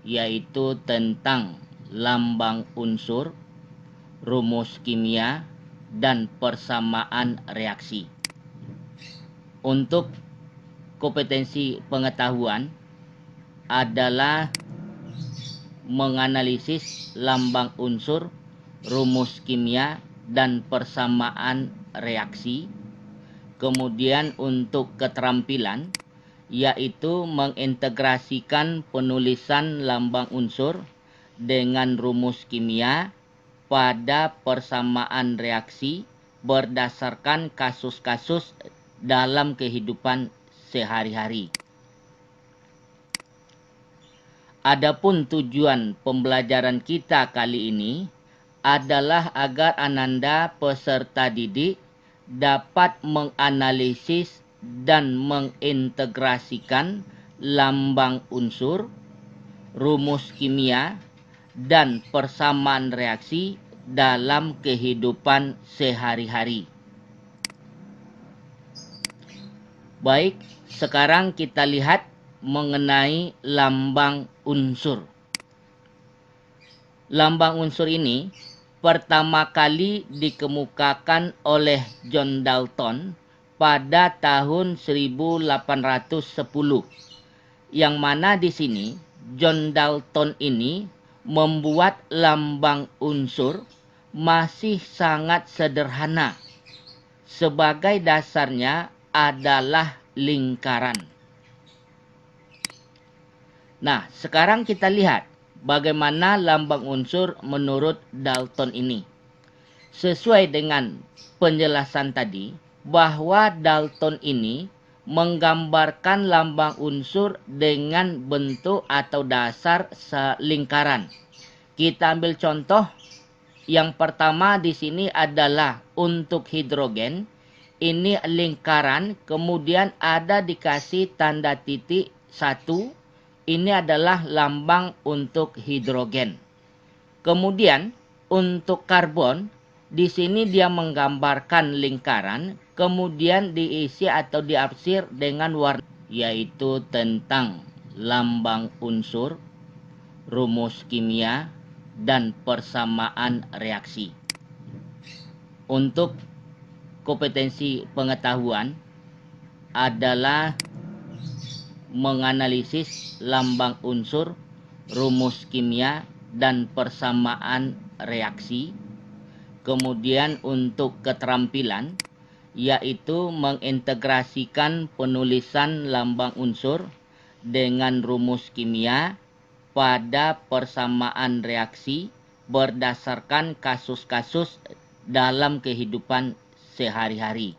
yaitu tentang lambang unsur, rumus kimia, dan persamaan reaksi. Untuk kompetensi pengetahuan adalah menganalisis lambang unsur, rumus kimia, dan persamaan reaksi. Kemudian untuk keterampilan yaitu mengintegrasikan penulisan lambang unsur dengan rumus kimia pada persamaan reaksi berdasarkan kasus-kasus dalam kehidupan sehari-hari. Adapun tujuan pembelajaran kita kali ini adalah agar Ananda peserta didik dapat menganalisis dan mengintegrasikan lambang unsur, rumus kimia, dan persamaan reaksi dalam kehidupan sehari-hari. Baik, sekarang kita lihat mengenai lambang unsur. Lambang unsur ini pertama kali dikemukakan oleh John Dalton pada tahun 1810. Yang mana di sini John Dalton ini membuat lambang unsur masih sangat sederhana. Sebagai dasarnya adalah lingkaran. Nah, sekarang kita lihat bagaimana lambang unsur menurut Dalton ini. Sesuai dengan penjelasan tadi, bahwa Dalton ini menggambarkan lambang unsur dengan bentuk atau dasar lingkaran. Kita ambil contoh. Yang pertama di sini adalah untuk hidrogen. Ini lingkaran, kemudian ada dikasih tanda titik 1. Ini adalah lambang untuk hidrogen. Kemudian untuk karbon, di sini dia menggambarkan lingkaran, kemudian diisi atau diarsir dengan warna, yaitu tentang lambang unsur, rumus kimia, dan persamaan reaksi. Untuk kompetensi pengetahuan adalah menganalisis lambang unsur, rumus kimia, dan persamaan reaksi. Kemudian untuk keterampilan yaitu mengintegrasikan penulisan lambang unsur dengan rumus kimia pada persamaan reaksi berdasarkan kasus-kasus dalam kehidupan sehari-hari.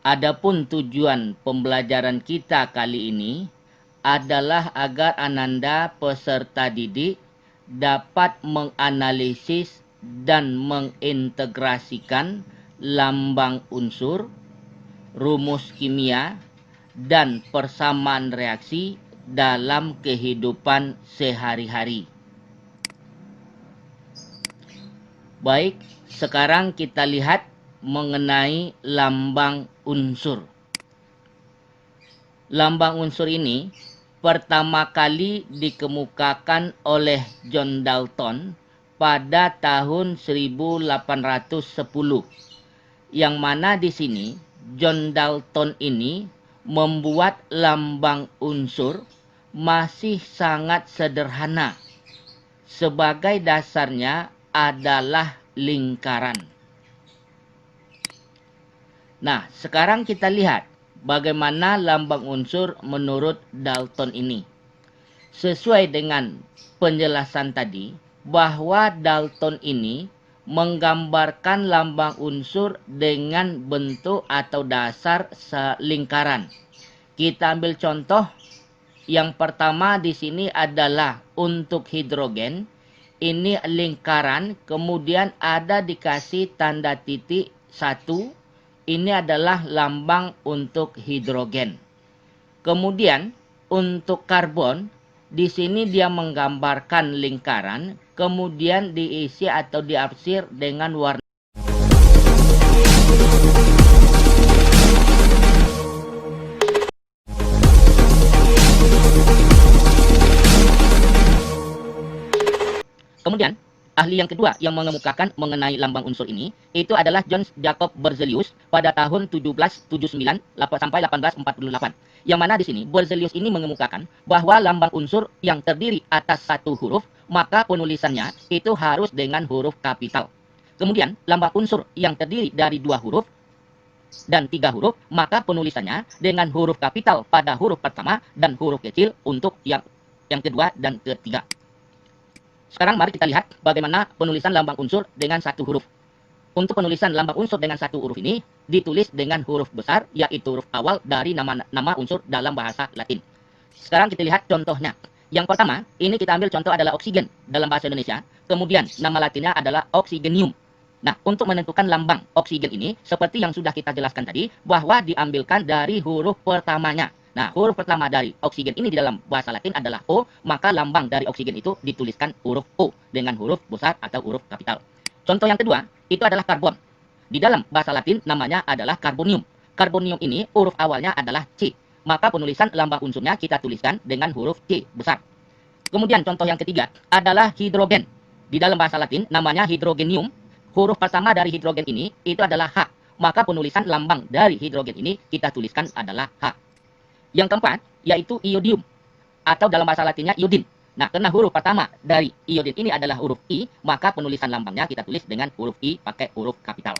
Adapun tujuan pembelajaran kita kali ini adalah agar Ananda peserta didik dapat menganalisis dan mengintegrasikan lambang unsur, rumus kimia, dan persamaan reaksi dalam kehidupan sehari-hari. Baik, sekarang kita lihat mengenai lambang unsur. Lambang unsur ini pertama kali dikemukakan oleh John Dalton pada tahun 1810. Yang mana di sini John Dalton ini membuat lambang unsur masih sangat sederhana. Sebagai dasarnya adalah lingkaran. Nah, sekarang kita lihat bagaimana lambang unsur menurut Dalton ini. Sesuai dengan penjelasan tadi, bahwa Dalton ini menggambarkan lambang unsur dengan bentuk atau dasar lingkaran. Kita ambil contoh. Yang pertama di sini adalah untuk hidrogen. Ini lingkaran, kemudian ada dikasih tanda titik 1. Ini adalah lambang untuk hidrogen. Kemudian untuk karbon, di sini dia menggambarkan lingkaran, kemudian diisi atau diarsir dengan warna. Kemudian, ahli yang kedua yang mengemukakan mengenai lambang unsur ini, itu adalah John Jacob Berzelius pada tahun 1779 sampai 1848. Yang mana di sini, Berzelius ini mengemukakan bahwa lambang unsur yang terdiri atas satu huruf, maka penulisannya itu harus dengan huruf kapital. Kemudian, lambang unsur yang terdiri dari dua huruf dan tiga huruf, maka penulisannya dengan huruf kapital pada huruf pertama dan huruf kecil untuk yang kedua dan ketiga. Sekarang mari kita lihat bagaimana penulisan lambang unsur dengan satu huruf. Untuk penulisan lambang unsur dengan satu huruf ini ditulis dengan huruf besar, yaitu huruf awal dari nama unsur dalam bahasa Latin. Sekarang kita lihat contohnya. Yang pertama, ini kita ambil contoh adalah oksigen dalam bahasa Indonesia. Kemudian nama latinnya adalah oxygenium. Nah, untuk menentukan lambang oksigen ini, seperti yang sudah kita jelaskan tadi, bahwa diambilkan dari huruf pertamanya. Nah, huruf pertama dari oksigen ini di dalam bahasa Latin adalah O, maka lambang dari oksigen itu dituliskan huruf O dengan huruf besar atau huruf kapital. Contoh yang kedua, itu adalah karbon. Di dalam bahasa Latin namanya adalah karbonium. Karbonium ini huruf awalnya adalah C, maka penulisan lambang unsurnya kita tuliskan dengan huruf C besar. Kemudian contoh yang ketiga adalah hidrogen. Di dalam bahasa Latin namanya hidrogenium. Huruf pertama dari hidrogen ini itu adalah H, maka penulisan lambang dari hidrogen ini kita tuliskan adalah H. Yang keempat, yaitu iodium, atau dalam bahasa latinnya iodin. Nah, karena huruf pertama dari iodin ini adalah huruf I, maka penulisan lambangnya kita tulis dengan huruf I pakai huruf kapital.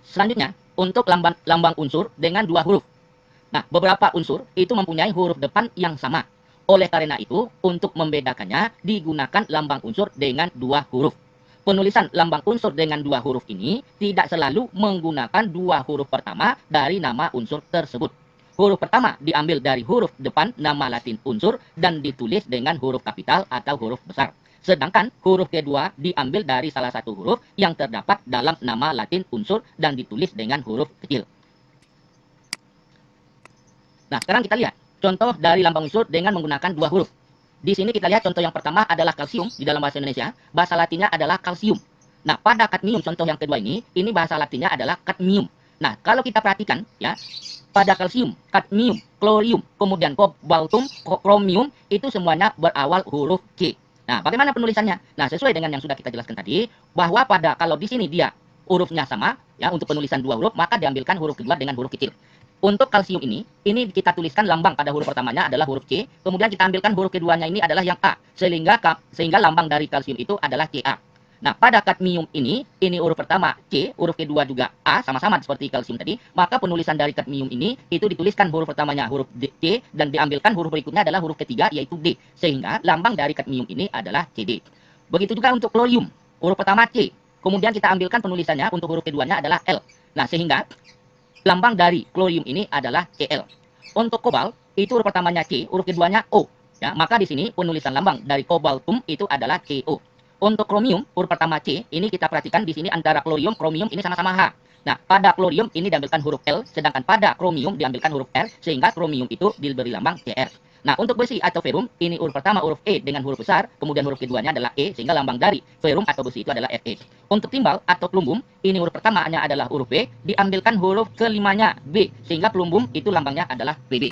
Selanjutnya, untuk lambang unsur dengan dua huruf. Nah, beberapa unsur itu mempunyai huruf depan yang sama. Oleh karena itu, untuk membedakannya, digunakan lambang unsur dengan dua huruf. Penulisan lambang unsur dengan dua huruf ini tidak selalu menggunakan dua huruf pertama dari nama unsur tersebut. Huruf pertama diambil dari huruf depan nama Latin unsur dan ditulis dengan huruf kapital atau huruf besar. Sedangkan huruf kedua diambil dari salah satu huruf yang terdapat dalam nama Latin unsur dan ditulis dengan huruf kecil. Nah, sekarang kita lihat contoh dari lambang unsur dengan menggunakan dua huruf. Di sini kita lihat contoh yang pertama adalah kalsium di dalam bahasa Indonesia. Bahasa Latinnya adalah kalsium. Nah, pada kadmium contoh yang kedua ini bahasa Latinnya adalah kadmium. Nah, kalau kita perhatikan ya, pada kalsium, kadmium, klorium, kemudian kobaltum, kromium, itu semuanya berawal huruf C. Nah, bagaimana penulisannya? Nah, sesuai dengan yang sudah kita jelaskan tadi, bahwa kalau di sini dia hurufnya sama, ya, untuk penulisan dua huruf, maka diambilkan huruf kedua dengan huruf kecil. Untuk kalsium ini kita tuliskan lambang pada huruf pertamanya adalah huruf C, kemudian kita ambilkan huruf keduanya ini adalah yang A, sehingga lambang dari kalsium itu adalah Ca. Nah, pada kadmium ini huruf pertama C, huruf kedua juga A, sama-sama seperti kalsium tadi, maka penulisan dari kadmium ini itu dituliskan huruf pertamanya huruf C, dan diambilkan huruf berikutnya adalah huruf ketiga yaitu D, sehingga lambang dari kadmium ini adalah Cd. Begitu juga untuk klorium, huruf pertama C, kemudian kita ambilkan penulisannya untuk huruf keduanya adalah L. Nah, sehingga lambang dari klorium ini adalah Cl. Untuk kobalt, itu huruf pertamanya C, huruf keduanya O. Ya, maka di sini penulisan lambang dari kobaltum itu adalah Co. Untuk kromium, huruf pertama C, ini kita perhatikan di sini antara klorium, kromium ini sama-sama H. Nah, pada klorium ini diambilkan huruf L, sedangkan pada kromium diambilkan huruf R, sehingga kromium itu diberi lambang Cr. Nah, untuk besi atau ferum, ini huruf pertama huruf E dengan huruf besar, kemudian huruf keduanya adalah E, sehingga lambang dari ferum atau besi itu adalah Fe. Untuk timbal atau pelumbum, ini huruf pertamanya adalah huruf B, diambilkan huruf kelimanya B, sehingga pelumbum itu lambangnya adalah Pb.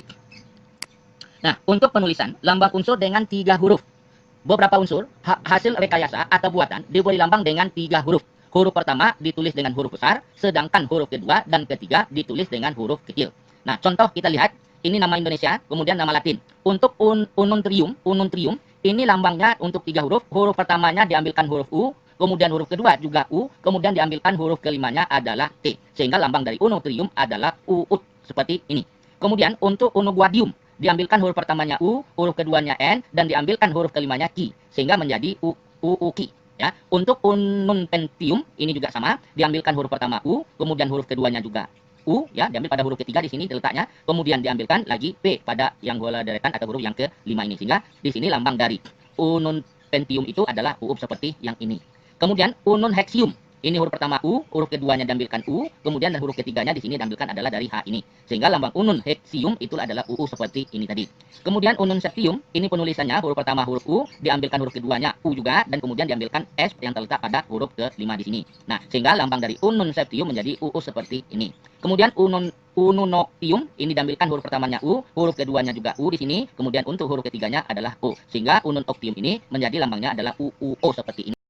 Nah, untuk penulisan lambang unsur dengan tiga huruf. Beberapa unsur hasil rekayasa atau buatan diberi lambang dengan tiga huruf. Huruf pertama ditulis dengan huruf besar, sedangkan huruf kedua dan ketiga ditulis dengan huruf kecil. Nah, contoh kita lihat, ini nama Indonesia, kemudian nama Latin. Untuk ununtrium, ini lambangnya untuk tiga huruf. Huruf pertamanya diambilkan huruf U, kemudian huruf kedua juga U, kemudian diambilkan huruf kelimanya adalah T. Sehingga lambang dari ununtrium adalah UUT, seperti ini. Kemudian untuk unuguadium, diambilkan huruf pertamanya U, huruf keduanya N, dan diambilkan huruf kelimanya Ki, sehingga menjadi UUKI. Ya. Untuk ununpentium, ini juga sama, diambilkan huruf pertama U, kemudian huruf keduanya juga U, ya, diambil pada huruf ketiga di sini letaknya, kemudian diambilkan lagi P pada yang bola deretan atau huruf yang kelima ini, sehingga di sini lambang dari ununpentium itu adalah UUP seperti yang ini. Kemudian ununhexium, Ini huruf pertama U, huruf keduanya diambilkan U, kemudian dan huruf ketiganya di sini diambilkan adalah dari H ini. Sehingga lambang unun heksium itu adalah UU seperti ini tadi. Kemudian unun septium, ini penulisannya huruf pertama huruf U, diambilkan huruf keduanya U juga, dan kemudian diambilkan S yang terletak pada huruf ke-5 di sini. Nah, sehingga lambang dari unun septium menjadi UU seperti ini. Kemudian ununoctium, ini diambilkan huruf pertamanya U, huruf keduanya juga U di sini, kemudian untuk huruf ketiganya adalah O. Sehingga unun octium ini menjadi lambangnya adalah UUO seperti ini.